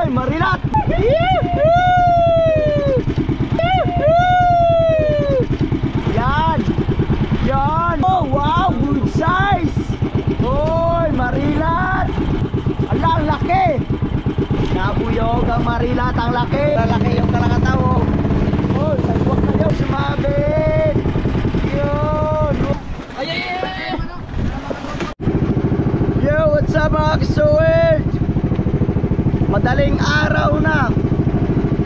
Hoy, Marilat! Yan! Yan! Oh, wow! Good size! Hoy, Marilat! Ala, ang laki! Nabuyog ang Marilat, ang laki! Ang laki yung kalakataw. Hoy, sagwak na yun! Sumabit! Yun! Ay, ay, ay, ay! Yo, what's up mga kasuwerd? Madaling araw na,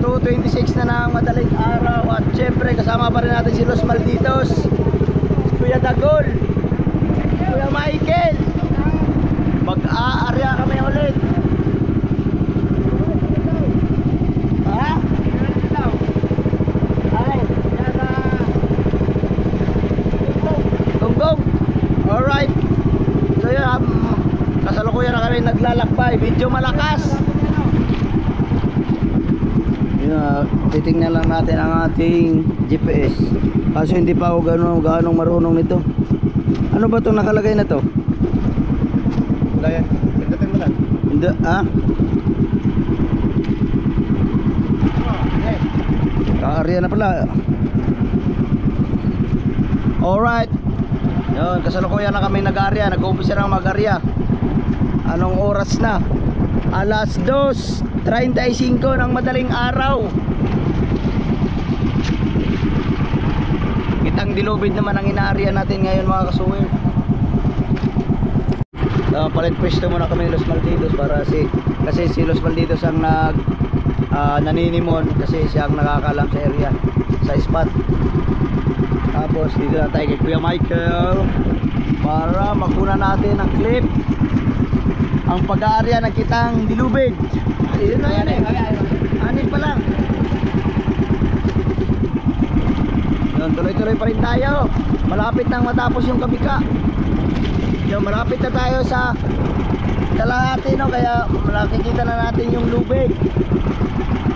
2:26 na ng madaling araw. At syempre kasama pa rin natin si Los Malditos, Kuya Dagol, Kuya Michael. Mag-aarya kami ulit. Ha? Ay, Gonggong. Alright. So yun, kasalukuyan na kami naglalakbay. Medyo malakas. Titingnan lang natin ang ating GPS. Kaso hindi pa ako ganong marunong nito. Ano ba itong nakalagay na to? Wala yan. Pindutin mo lang. Hindi, ah? Kaarya na pala. Alright. Yun, kasalukuyan na kami nag-arya. Nag-uumpisa na mag-arya. Anong oras na? Alas 2:35 ng madaling araw. Kitang dilubid naman ang inaarya natin ngayon mga kasuwir. Palit pwesto muna kami ni Los Malditos para kasi si Los Malditos ang naninimon kasi siya ang nakakalam sa area, sa spot. Tapos dito na tayo kay Kuya Michael para makuna natin ang clip, ang pag-aarya ng kitang dilubid. Ayun na yan eh, anin pa lang. Yun, tuloy-tuloy pa rin tayo. Malapit nang matapos yung kabika. Yun, malapit na tayo sa kalahati, no? Kaya makikita na natin yung lubid.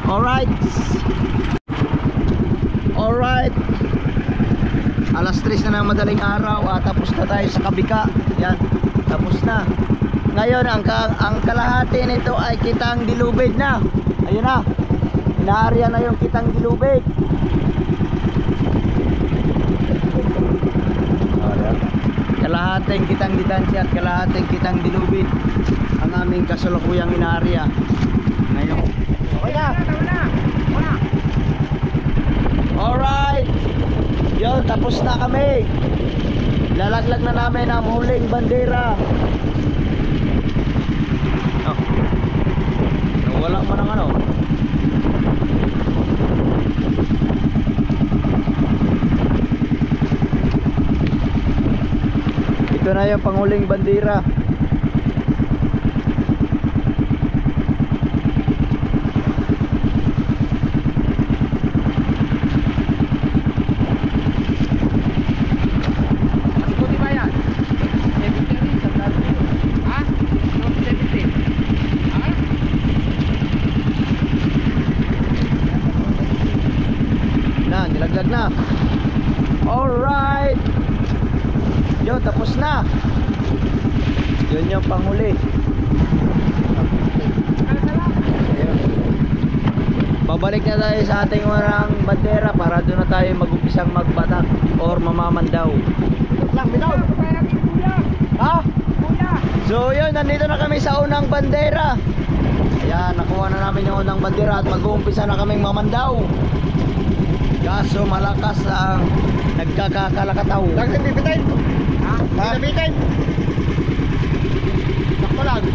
Alright. Alright. Alas 3 na ng madaling araw. Tapos na tayo sa kabika. Yan, tapos na. Ngayon ang kalahati nito ay kitang dilubid na. Ayun na, inaarya na yung kitang dilubid. Kalahating kitang distansya at kalahating kitang dilubid ang aming kasalukuyang inaarya ngayon. Okay na. Alright. Yun, tapos na kami. Lalaglag na namin ang huling bandera. Wala pa ng ano. Ito na yung panghuling bandera. Nilaglag na. Alright. Yun, tapos na. Yun yung panghuli. Babalik na tayo sa ating warang bandera para doon na tayo mag-umpisang magbatak or mamamandaw. Ha? So yun, nandito na kami sa unang bandera. Ayan, nakuha na namin yung unang bandera at mag-uumpisa na kaming mamandaw. Kaso malakas ang nagkakakalakataw. Lang bibitin. Ha? Bibitin. Sakto lang.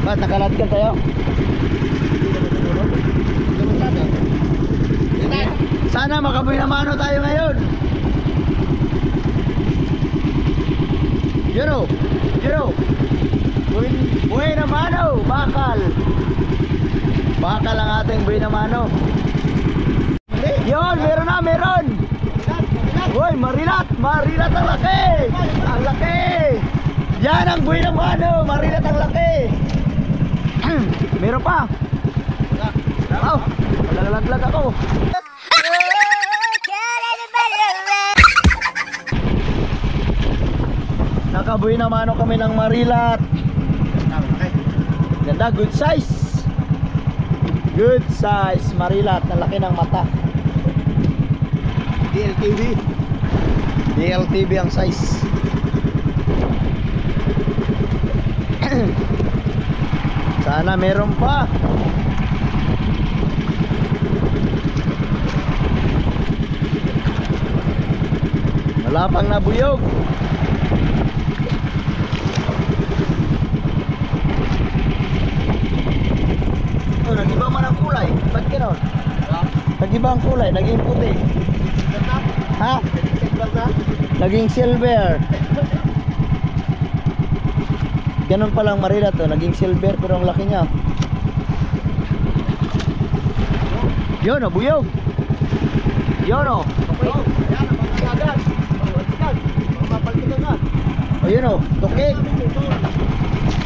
Ba't nakalatgan tayo? Sana makabuhay na mano tayo ngayon. Yuro. Buhay na mano. Bakal ang ating buhay na mano. Yun, meron. Uy, Marilat ang laki. Ang laki. Yan ang buhay na mano. Marilat ang laki. Meron pa. Oh, malalaglag ako. Nakabuhay na mano kami ng Marilat. Ganda, good size. Good size, marilat, na laki ng mata. DLTV. DLTV ang size. Sana meron pa. Wala pang nabuyog. Oh, nag-iba man ang kulay. Ba't gano'n? Nag-iba ang kulay, naging puti. Ha? Naging silver. Ganun palang marila to, naging silver pero ang laki niya. Yun o, buyog. Yun o. O yun o, tukik.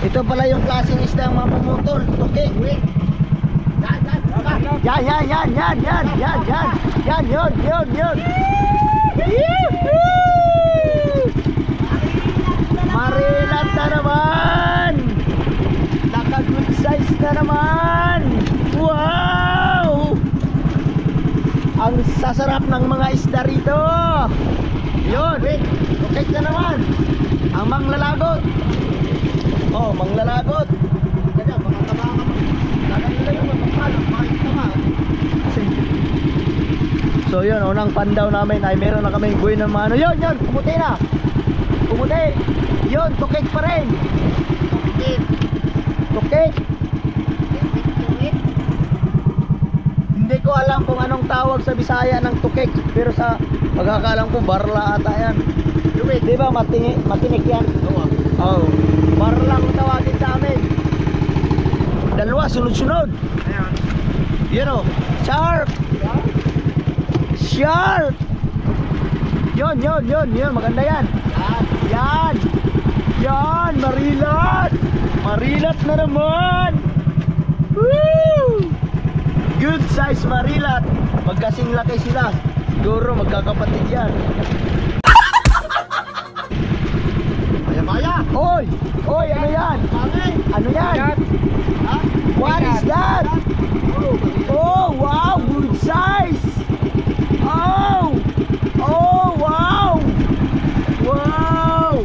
Ito pala yung klaseng isda ang mapumutol, tukik. Yan, yan, yan, yan, yan, yan, yan. Yan, yun, yun, yun. Marilat na naman. Naka-good size na naman. Wow! Ang sasarap ng mga isda rito. Yun, okay na naman. Ang manglalagot. Oh, manglalagot. So yun, unang pandaw namin ay meron na kaming buhay ng mga ano. Yun, yun, pumuti na. Pumuti. Yun, tukik pa rin. Tukik. Hindi ko alam kung anong tawag sa Bisaya ng tukik, pero sa pagkakalam ko barla ata yan. Di ba matinik yan? Oo. Barla ang tawagin sa amin. Dalawa sunod-sunod. Yun o, sharp. Sharp. Yun, yun, yun, yun, maganda yan. Yan. Yan, marilat. Marilat na naman. Woo! Good size marilat. Magkasing laki sila. Siguro magkakapatid yan. Kaya. Oy! Oy, ano yan? Ano yan? What is that? Oh, wow! Good size! Oh! Oh, wow! Wow!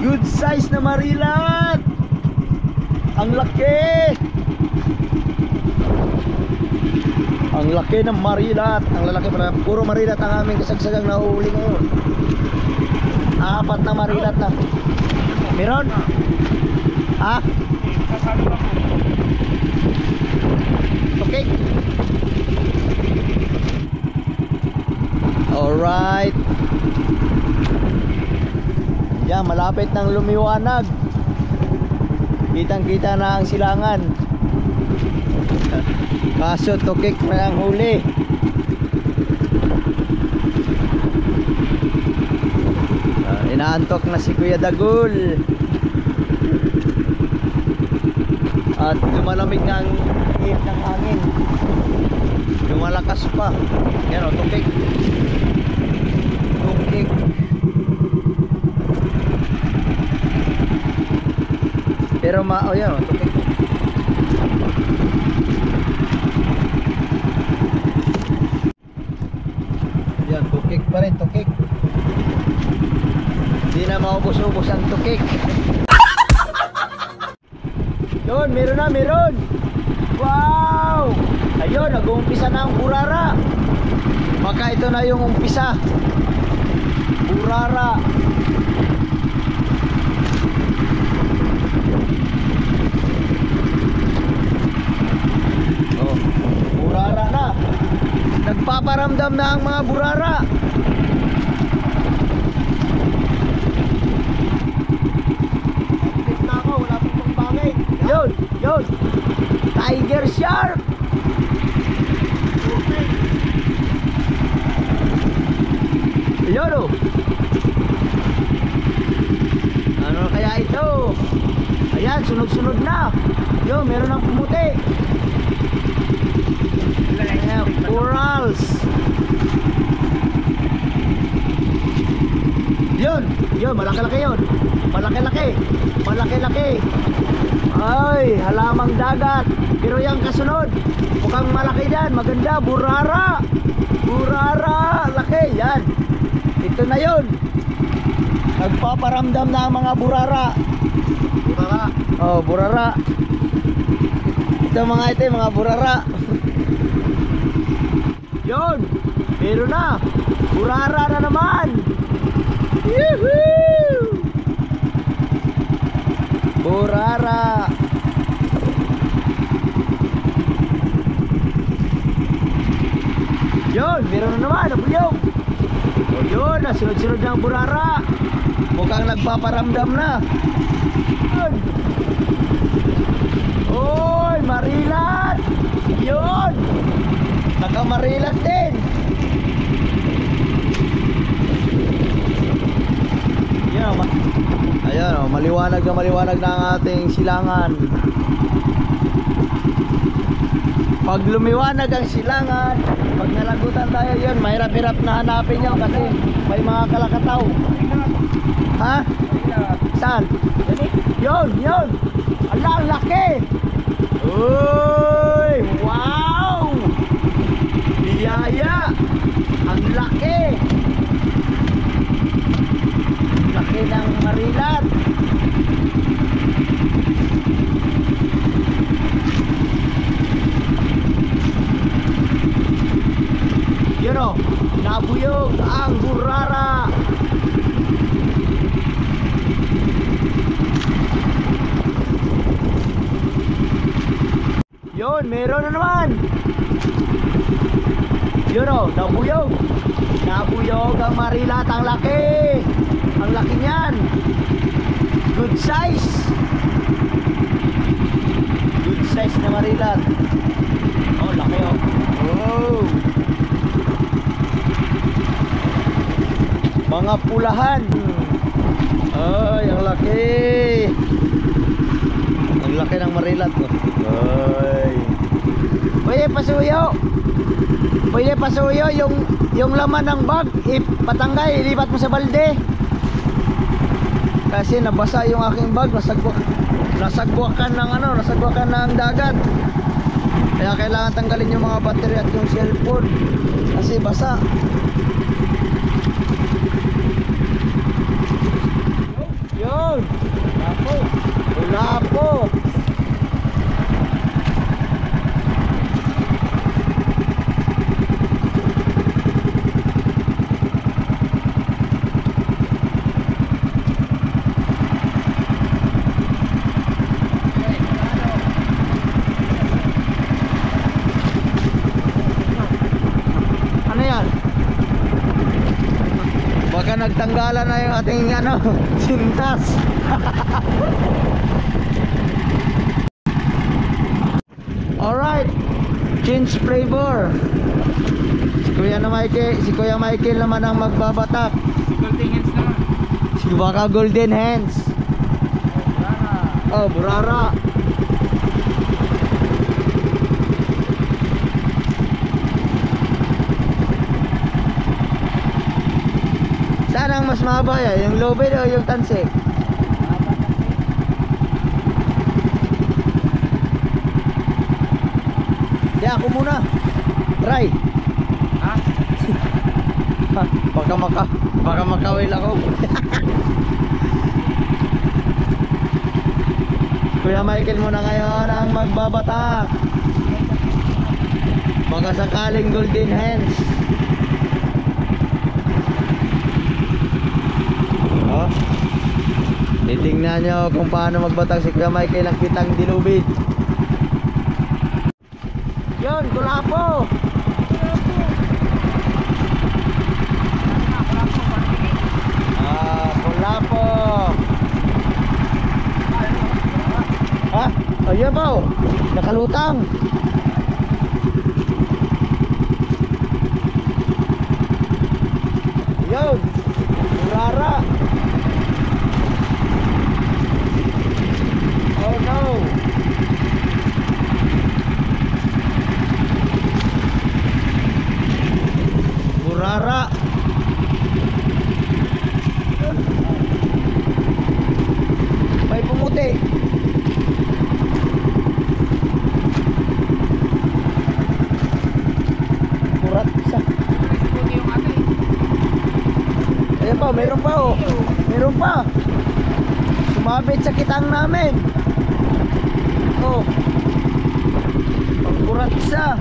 Good size na marilat! Ang laki! Ang laki ng marilat! Ang lalaki pa, puro marilat ang aming kasagsagang nahuhuli ngayon. 4 na marilat na. Meron? Ha? Okay. Alright. Yan, malapit ng lumiwanag. Kitang kita na ang silangan. Kaso tukik na ang huli. Inaantok na si Kuya Dagul. At lumalamig na ang ihip ng hangin. Lumalakas pa. Yan o, tukik. Tukik. Pero oh yan o, tukik. Yan, tukik pa rin, tukik. Hindi na maubos-ubos ang tukik. Yun, meron na, meron. Wow! Ayun, nag-uumpisa na ang burara. Baka ito na yung umpisa. Burara. Oh, burara na. Nagpaparamdam na ang mga burara. Yun, yun. Tiger shark. Yun o. Ano kaya ito? Ayan, sunod-sunod na. Yun, meron ng pumuti. Ayan, corals. Yun. Yun, malaki-laki yun. Malaki-laki. Ay, halamang dagat. Pero yung kasunod, mukhang malaki yan. Maganda, burara. Laki, yan. Ito na yun. Nagpaparamdam na ang mga burara. Oh, burara. Ito mga burara. Yun, meron na. Burara na naman. Yuhuu! Burara. Yun, meron na naman. Nabuyog. O yun, nasunod-sunod ng burara. Mukhang nagpaparamdam na. Yun. Oy, marilat. Yun. Nakamarilat din. Yan, ayan, maliwanag na ang ating silangan. Pag lumiwanag ang silangan, pag nalagutan tayo yun, mahirap-hirap na hanapin yun kasi may mga kalakataw. Ha? Saan? Yun. Ala, ang laki. Uy, wow. Biyaya. Ang laki. Laki ng marilat. Yun o, nabuyog ang burara. Yun, meron na naman. Yun o, nabuyog ang marilat. Ang laki niyan. Good size na marilat. Oh, laki o. Oh, mga pulahan. Ay, ang laki ng marilat ko. Ay, pwede pasuyo yung laman ng bag ipatangay, ilipat mo sa balde kasi nabasa yung aking bag. Nasagwakan ng dagat, kaya kailangan tanggalin yung mga battery at yung cellphone kasi basa. Yun, lapo. Ano yan? Baka nagtanggalan na yung ating sintas. Alright, change flavor. Si Kuya Michael naman ang magbabatak. Golden hands naman. Baka golden hands. Oh, burara. Saan ang mas mahaba ya? Yung lobed o yung tansik? Di ako muna. Try. Ha? Baka makawil ako. Kuya Michael muna ngayon ang magbabatak. Baka sakaling golden hands. Oh, titingnan nyo kung paano magbatak si Kuya Michael ang kitang dilubid. Yun, kulapo. Kulapo. Ha? Ayan ba oh, nakalutang. Yun, burara. Oh no. Burara. meron pa oh. Meron pa. Sumabit sa kitang namin. Oh. Pangkuratsa.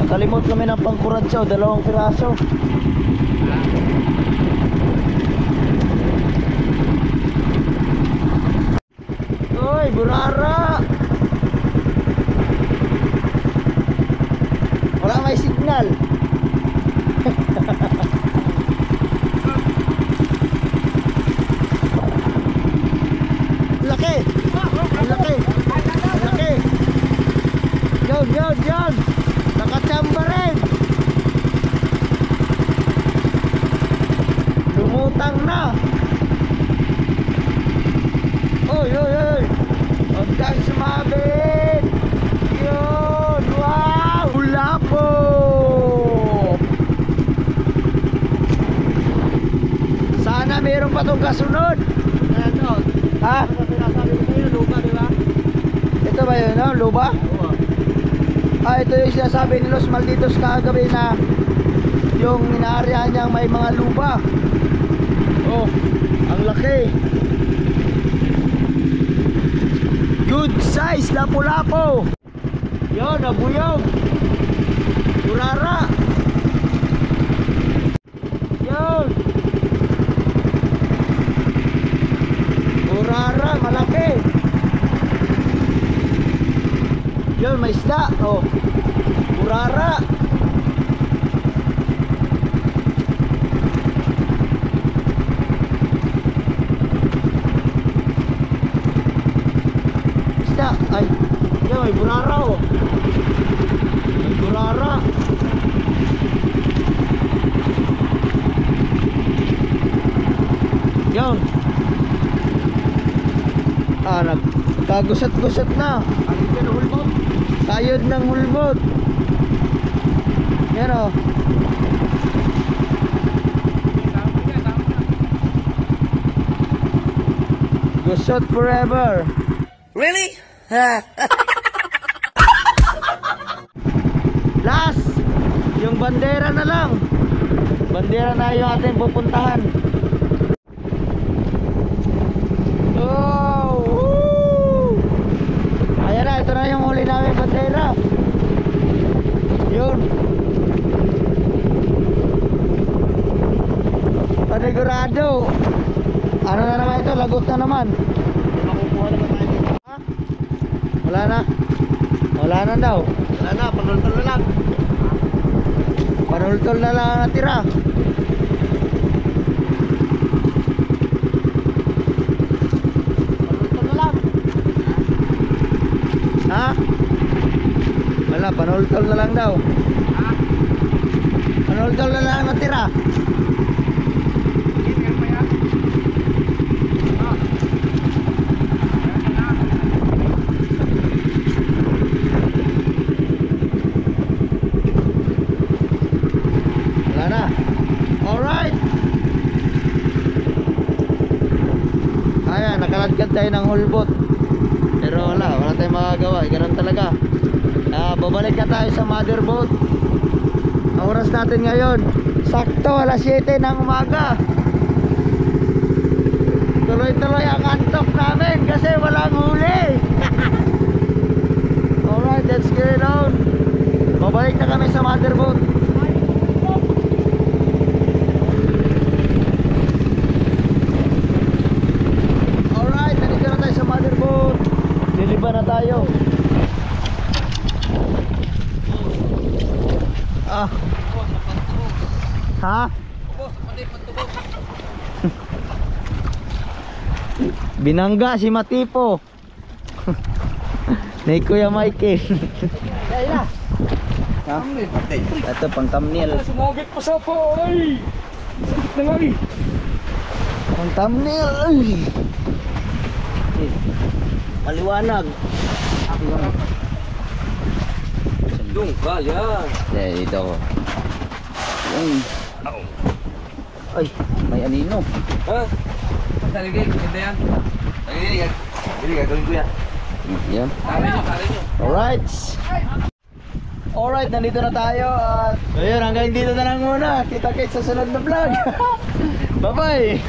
Nakalimot kami ng pangkuratsa, 2 piraso. Uy, burara. Wala may signal. Laki. Laki. Laki. Yun. Nakachamba rin. Lumutang na. Oy. Huwag kang sumabit. Yun. Wow. Hula po. Sana meron pa tong kasunod. Ha? Lupa, di ba? Ito ba yun, no? Luba? Oo. Ito yung sinasabi ni Los Malditos kagabi na yung inaarya niyang may mga luba. Oh, ang laki. Good size, lapu-lapo. Yun, nabuyog. Burara. Yun. Burara, malaki. Yun, may isda. Oh, burara. Isda. Ay, yun, may burara oh. May burara. Yun. Nagkagusat-gusat na. Kayod ng hulbot. Yan o. Gusot forever. Really? Last, yung bandera na lang. Bandera na yung ating pupuntahan. Oh, woo! Ayan na, ito na yung huli namin bandera. Yun. Panigurado. Ano na naman ito? Lagot na naman. Makukuha naman tayo dito. Ha? Wala na. Wala na daw. Wala na, panultol na lang. Panultol na lang ang natira. Panultol na lang. Ha? Wala, panultol na lang daw. Ha? Panultol na lang ang natira. Sige, meron pa yan. Ah. Meron na. Wala na. Alright. Ayan, nakaladkad tayo ng hulbot. Pero wala tayong magagawa. Ganun talaga. Babalik na tayo sa mother boat. Ang oras natin ngayon, sakto alas 7 ng umaga. Tuloy-tuloy ang antok namin kasi walang huli. Alright, let's get it on. Babalik na kami sa mother boat. Alright, nandito na tayo sa mother boat. Liliba na tayo. Ha? Binangga si Matipo. Ni Kuya Michael. Ha? Ito pang thumbnail. Sumugit pa sa po, ay! Sakit na nga eh. Pang thumbnail. Ay. Maliwanag. Sandung ka, yan. Dito ko. Ay, may anino. Ha? Taligay, ganda yan. Taligay, gagawin ko yan. Yan. Tali nyo. Alright. Alright, nandito na tayo at ayun, hanggang dito na lang muna. Kita-kits sa sunod na vlog. Bye-bye.